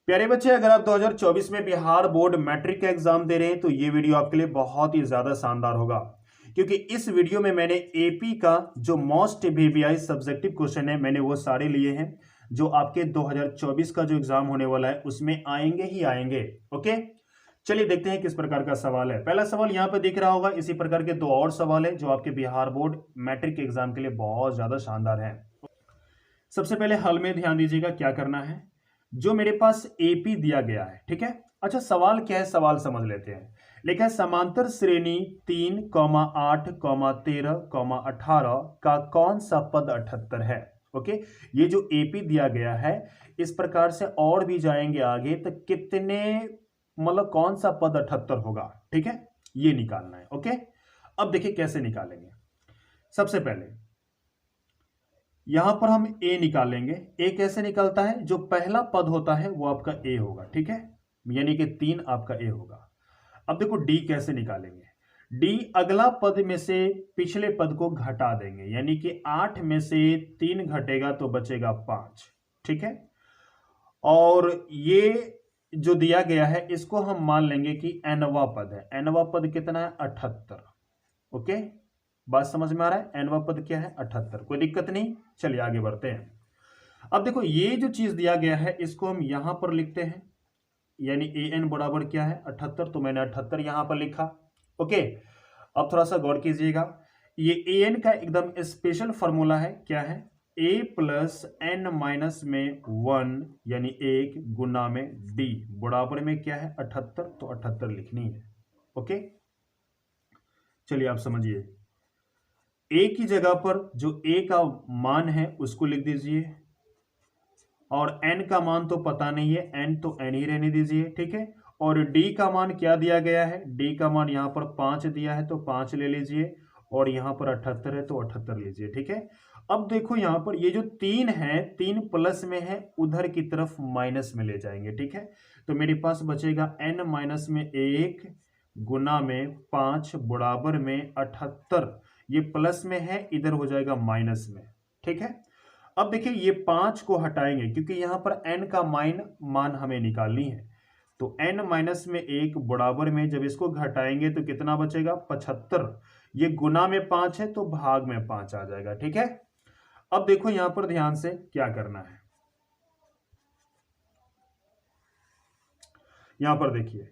प्यारे बच्चे, अगर आप 2024 में बिहार बोर्ड मैट्रिक का एग्जाम दे रहे हैं तो ये वीडियो आपके लिए बहुत ही ज्यादा शानदार होगा, क्योंकि इस वीडियो में मैंने एपी का जो मोस्ट वीवीआई सब्जेक्टिव क्वेश्चन है मैंने वो सारे लिए हैं जो आपके 2024 का जो एग्जाम होने वाला है उसमें आएंगे ही आएंगे। ओके, चलिए देखते हैं किस प्रकार का सवाल है। पहला सवाल यहाँ पे दिख रहा होगा, इसी प्रकार के दो और सवाल है जो आपके बिहार बोर्ड मैट्रिक के एग्जाम के लिए बहुत ज्यादा शानदार है। सबसे पहले हल में ध्यान दीजिएगा क्या करना है। जो मेरे पास एपी दिया गया है, ठीक है। अच्छा, सवाल क्या है, सवाल समझ लेते हैं। लिखा है समांतर श्रेणी 3, 8, 13, 18 का कौन सा पद 78 है। ओके, ये जो एपी दिया गया है इस प्रकार से और भी जाएंगे आगे तो कितने मतलब कौन सा पद 78 होगा, ठीक है, ये निकालना है। ओके, अब देखिए कैसे निकालेंगे। सबसे पहले यहां पर हम ए निकालेंगे। ए कैसे निकलता है, जो पहला पद होता है वो आपका ए होगा, ठीक है, यानी कि 3 आपका ए होगा। अब देखो डी कैसे निकालेंगे। डी अगला पद में से पिछले पद को घटा देंगे, यानी कि 8 में से 3 घटेगा तो बचेगा 5, ठीक है। और ये जो दिया गया है इसको हम मान लेंगे कि एनवा पद है। एनवा पद कितना है, 78। ओके, बात समझ में आ रहा है। एनवा पद क्या है, 78, कोई दिक्कत नहीं। चलिए आगे बढ़ते हैं। अब देखो ये जो चीज दिया गया है इसको हम यहां पर लिखते हैं, यानी ए एन बराबर क्या है, 78। तो मैंने 78 यहां पर लिखा। ओके, अब थोड़ा सा गौर कीजिएगा। ये ए एन का एकदम स्पेशल फॉर्मूला है, क्या है, ए प्लस एन माइनस में 1 यानी 1 गुना में डी बराबर में क्या है, 78। तो 78 लिखनी है। ओके, चलिए आप समझिए। ए की जगह पर जो ए का मान है उसको लिख दीजिए, और एन का मान तो पता नहीं है, एन तो एन ही रहने दीजिए, ठीक है। और डी का मान क्या दिया गया है, डी का मान यहां पर 5 दिया है तो 5 ले लीजिए, और यहां पर 78 है तो 78 लीजिए, ठीक है। अब देखो यहां पर ये जो 3 है, 3 प्लस में है, उधर की तरफ माइनस में ले जाएंगे, ठीक है। तो मेरे पास बचेगा एन माइनस में 1 गुना में 5 बराबर में 78। ये प्लस में है, इधर हो जाएगा माइनस में, ठीक है। अब देखिए ये 5 को हटाएंगे क्योंकि यहां पर n का मान हमें निकालनी है। तो n माइनस में 1 बराबर में जब इसको घटाएंगे तो कितना बचेगा, 75। ये गुना में 5 है तो भाग में 5 आ जाएगा, ठीक है। अब देखो यहां पर ध्यान से क्या करना है। यहां पर देखिए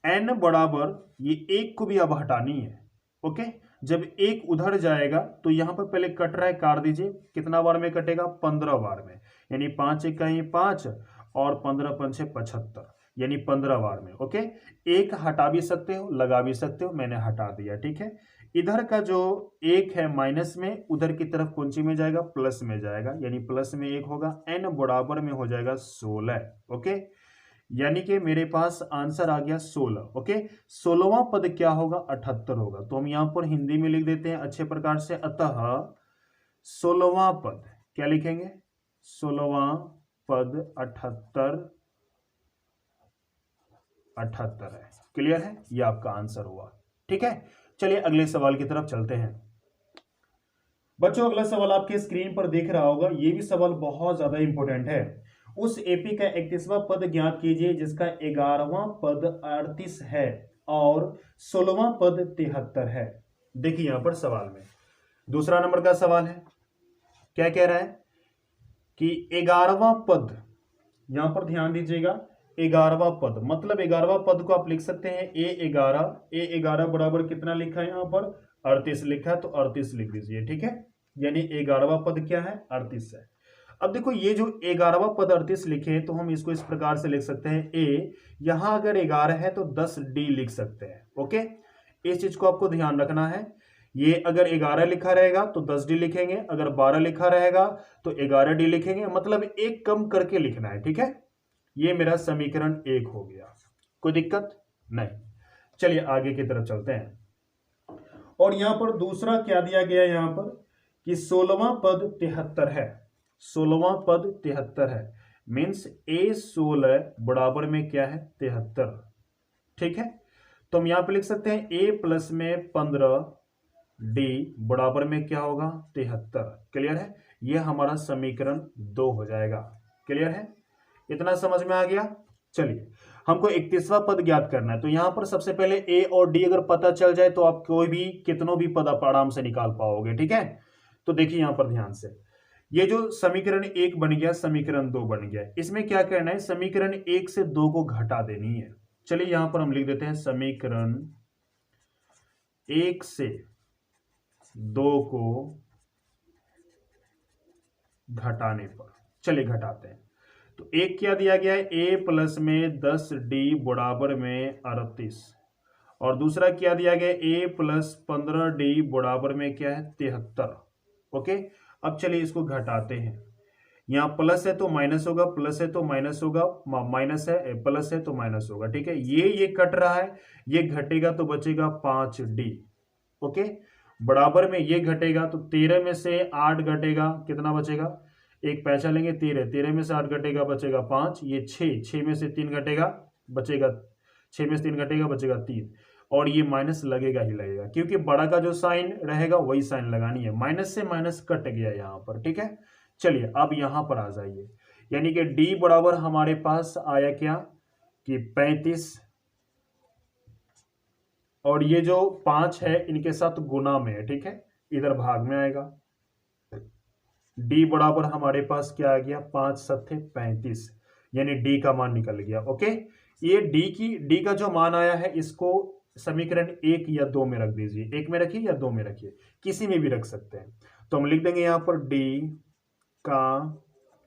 n बराबर ये 1 को भी अब हटानी है। ओके, जब 1 उधर जाएगा तो यहां पर पहले कट रहा है, काट दीजिए। कितना बार में कटेगा, 15 बार में, यानी 5 एक कहीं 5 और 15 पंचे 75, यानी 15 बार में। ओके, 1 हटा भी सकते हो, लगा भी सकते हो, मैंने हटा दिया, ठीक है। इधर का जो 1 है माइनस में, उधर की तरफ कौन सी में जाएगा, प्लस में जाएगा, यानी प्लस में 1 होगा, n बराबर में हो जाएगा 16। ओके, यानी कि मेरे पास आंसर आ गया 16। ओके, 16वां पद क्या होगा, 78 होगा। तो हम यहां पर हिंदी में लिख देते हैं अच्छे प्रकार से। अतः 16वां पद क्या लिखेंगे, 16वां पद 78 है। क्लियर है, यह आपका आंसर हुआ, ठीक है। चलिए अगले सवाल की तरफ चलते हैं। बच्चों अगला सवाल आपके स्क्रीन पर दिख रहा होगा, यह भी सवाल बहुत ज्यादा इंपॉर्टेंट है। उस एपी का 31वां पद ज्ञात कीजिए जिसका 11वां पद 38 है और 16वां पद 73 है। देखिए यहां पर सवाल में दूसरा नंबर का सवाल है, क्या कह रहा है कि 11वां पद, यहां पर ध्यान दीजिएगा, 11वां पद मतलब 11वां पद को आप लिख सकते हैं ए11 बराबर कितना लिखा है, यहां पर 38 लिखा है तो 38 लिख दीजिए, ठीक है। यानी 11वां पद क्या है, 38 है। अब देखो ये जो 11वां पद 38 लिखे तो हम इसको इस प्रकार से लिख सकते हैं, ए यहां अगर 11 है तो 10 डी लिख सकते हैं। ओके, इस चीज को आपको ध्यान रखना है। ये अगर 11 लिखा रहेगा तो 10 डी लिखेंगे, अगर 12 लिखा रहेगा तो 11 डी लिखेंगे, मतलब एक कम करके लिखना है, ठीक है। ये मेरा समीकरण 1 हो गया, कोई दिक्कत नहीं। चलिए आगे की तरफ चलते हैं। और यहां पर दूसरा क्या दिया गया, यहां पर कि 16वां पद 73 है। 16वां पद 73 है, मीन्स A16 बराबर में क्या है, 73, ठीक है। तो हम यहां पे लिख सकते हैं A प्लस में 15 D बराबर में क्या होगा, 73। क्लियर है, यह हमारा समीकरण 2 हो जाएगा। क्लियर है, इतना समझ में आ गया। चलिए हमको 31वां पद ज्ञात करना है, तो यहां पर सबसे पहले ए और डी अगर पता चल जाए तो आप कोई भी कितनों भी पद आप आराम से निकाल पाओगे। ठीक है, तो देखिए यहां पर ध्यान से, ये जो समीकरण 1 बन गया, समीकरण 2 बन गया, इसमें क्या करना है, समीकरण 1 से 2 को घटा देनी है। चलिए यहां पर हम लिख देते हैं समीकरण 1 से 2 को घटाने पर, चलिए घटाते हैं। तो एक क्या दिया गया है, ए प्लस में 10d बराबर में 38, और दूसरा क्या दिया गया, ए प्लस 15d बराबर में क्या है, 73। ओके, अब चलिए इसको घटाते हैं। यहाँ प्लस है तो माइनस होगा, प्लस है तो माइनस होगा, माइनस है प्लस है तो माइनस होगा। ठीक है, ये कट रहा है, ये घटेगा तो बचेगा 5d। ओके, बराबर में ये घटेगा तो 13 में से 8 घटेगा, कितना बचेगा, एक पैसा लेंगे 13, 13 में से 8 घटेगा बचेगा 5, ये 6, 6 में से 3 घटेगा बचेगा, 6 में से 3 घटेगा बचेगा 3, और ये माइनस लगेगा ही लगेगा, क्योंकि बड़ा का जो साइन रहेगा वही साइन लगानी है। माइनस से माइनस कट गया यहां पर। ठीक है, चलिए अब यहां पर आ जाइए, यानी कि डी बराबर हमारे पास आया क्या कि 35, और ये जो 5 है इनके साथ गुना में है। ठीक है, इधर भाग में आएगा, डी बराबर हमारे पास क्या आ गया, 5 सत्ते 35, यानी डी का मान निकल गया। ओके, ये डी का जो मान आया है इसको समीकरण 1 या 2 में रख दीजिए, 1 में रखिए या 2 में रखिए, किसी में भी रख सकते हैं। तो हम लिख देंगे यहां पर डी का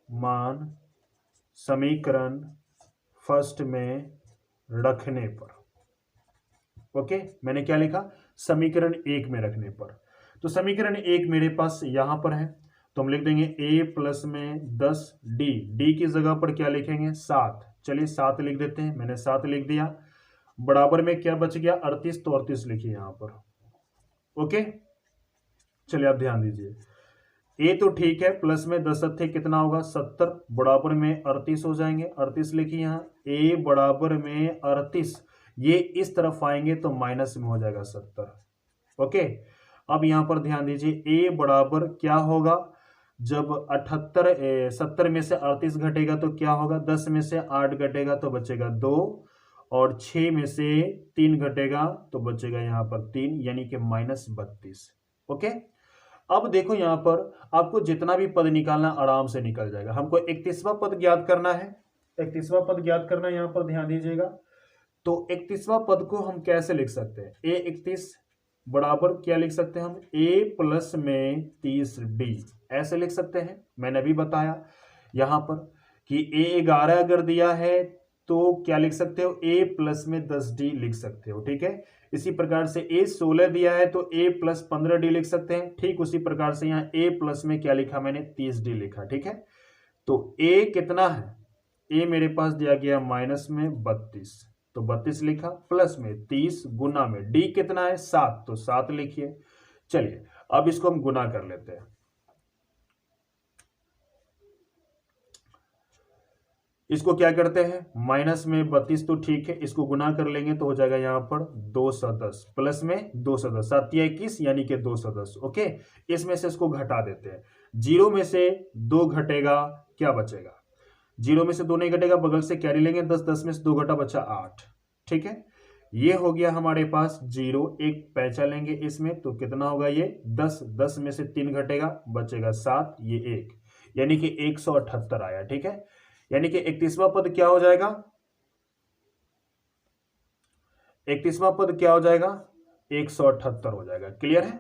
मान समीकरण फर्स्ट में रखने पर। ओके, मैंने क्या लिखा, समीकरण 1 में रखने पर। तो समीकरण 1 मेरे पास यहां पर है, तो हम लिख देंगे a प्लस में 10d, डी की जगह पर क्या लिखेंगे, 7। चलिए 7 लिख देते हैं, मैंने 7 लिख दिया, बराबर में क्या बच गया, 38, तो 38 लिखिए यहां पर। ओके, चलिए आप ध्यान दीजिए, ए तो ठीक है, प्लस में 10 थे कितना होगा, 70, बराबर में 38 हो जाएंगे, 38 लिखिए यहाँ, ए बराबर में 38, ये इस तरफ आएंगे तो माइनस में हो जाएगा 70। ओके, अब यहां पर ध्यान दीजिए, ए बराबर क्या होगा, जब 70 में से 38 घटेगा तो क्या होगा, 10 में से 8 घटेगा तो बचेगा 2, और 6 में से 3 घटेगा तो बचेगा यहां पर 3, यानी कि -32। ओके, अब देखो यहां पर आपको जितना भी पद निकालना आराम से निकल जाएगा। हमको 31वां पद ज्ञात करना है, 31वां पद ज्ञात करना है, यहां पर ध्यान दीजिएगा। तो 31वां पद को हम कैसे लिख सकते हैं, ए 31 बराबर क्या लिख सकते हैं हम, ए प्लस में 30d, ऐसे लिख सकते हैं। मैंने अभी बताया यहां पर कि ए 11 अगर दिया है तो क्या लिख सकते हो, ए प्लस में 10d लिख सकते हो। ठीक है, इसी प्रकार से ए 16 दिया है तो ए प्लस 15d लिख सकते हैं। ठीक उसी प्रकार से यहाँ ए प्लस में क्या लिखा मैंने, 30d लिखा। ठीक है, तो ए कितना है, ए मेरे पास दिया गया माइनस में 32, तो 32 लिखा, प्लस में 30 गुना में डी कितना है, 7, तो 7 लिखिए। चलिए अब इसको हम गुना कर लेते हैं, इसको क्या करते हैं, माइनस में 32 तो ठीक है, इसको गुना कर लेंगे तो हो जाएगा यहां पर 210, प्लस में 210, 7 या 21 यानी कि 210। ओके, इसमें से इसको घटा देते हैं, 0 में से 2 घटेगा, क्या बचेगा, 0 में से 2 नहीं घटेगा, बगल से कैरी लेंगे, 10, 10 में से 2 घटा बचा 8। ठीक है, ये हो गया हमारे पास 0, एक पैसा लेंगे इसमें तो कितना होगा ये 10, 10 में से 3 घटेगा बचेगा 7, ये 1, यानी कि 178 आया। ठीक है, यानी कि 31वां पद क्या हो जाएगा, 31वां पद क्या हो जाएगा, 178 हो जाएगा। क्लियर है,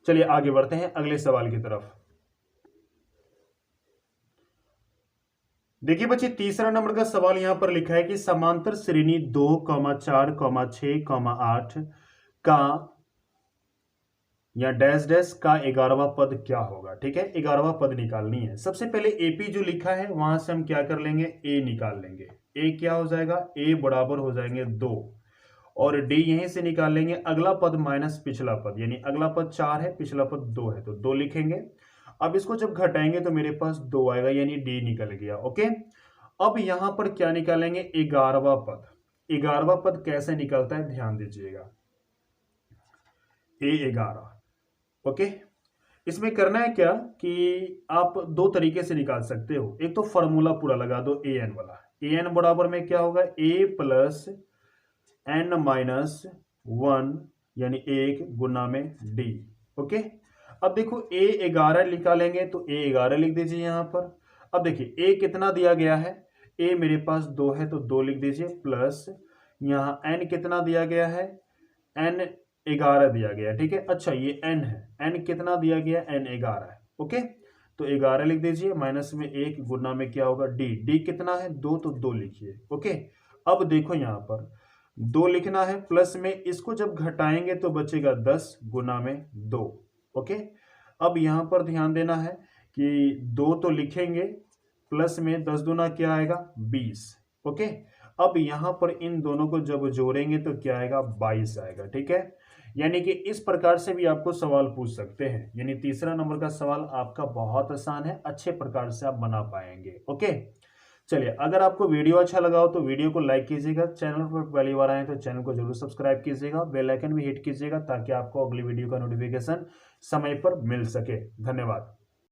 चलिए आगे बढ़ते हैं अगले सवाल की तरफ। देखिए बच्चे, तीसरा नंबर का सवाल यहां पर लिखा है कि समांतर श्रेणी 2, 4, 6, 8 का या डैश डैश का 11वां पद क्या होगा। ठीक है, 11वां पद निकालनी है। सबसे पहले एपी जो लिखा है वहां से हम क्या कर लेंगे, ए निकाल लेंगे। ए क्या हो जाएगा, ए बराबर हो जाएंगे 2, और डी यहीं से निकाल लेंगे, अगला पद माइनस पिछला पद, यानी अगला पद 4 है, पिछला पद 2 है, तो 2 लिखेंगे। अब इसको जब घटाएंगे तो मेरे पास 2 आएगा, यानी डी निकल गया। ओके, अब यहां पर क्या निकालेंगे, 11वां पद। 11वां पद कैसे निकलता है ध्यान दीजिएगा, ए 11। ओके, इसमें करना है क्या कि आप दो तरीके से निकाल सकते हो, एक तो फॉर्मूला पूरा लगा दो ए एन वाला, ए एन बराबर में क्या होगा, ए प्लस एन माइनस 1 यानी 1 गुना में डी। ओके, अब देखो ए 11 निकालेंगे तो ए 11 लिख दीजिए यहां पर। अब देखिए ए कितना दिया गया है, ए मेरे पास 2 है तो 2 लिख दीजिए, प्लस यहाँ एन कितना दिया गया है, एन 11 दिया गया, ठीक है। अच्छा ये एन है, एन कितना दिया गया, एन 11 है। ओके, तो 11 लिख दीजिए, माइनस में 1 गुना में क्या होगा, डी। डी कितना है, 2, तो 2 लिखिए। ओके, अब देखो यहाँ पर 2 लिखना है, प्लस में इसको जब घटाएंगे तो बचेगा 10 गुना में 2। ओके, अब यहाँ पर ध्यान देना है कि 2 तो लिखेंगे, प्लस में 10 दूना क्या आएगा, 20। ओके, अब यहाँ पर इन दोनों को जब जोड़ेंगे तो क्या आएगा, 22 आएगा, ठीक है। यानी कि इस प्रकार से भी आपको सवाल पूछ सकते हैं, यानी तीसरा नंबर का सवाल आपका बहुत आसान है, अच्छे प्रकार से आप बना पाएंगे। ओके, चलिए, अगर आपको वीडियो अच्छा लगा हो तो वीडियो को लाइक कीजिएगा, चैनल पर पहली बार आए तो चैनल को जरूर सब्सक्राइब कीजिएगा, बेल आइकन भी हिट कीजिएगा ताकि आपको अगली वीडियो का नोटिफिकेशन समय पर मिल सके। धन्यवाद।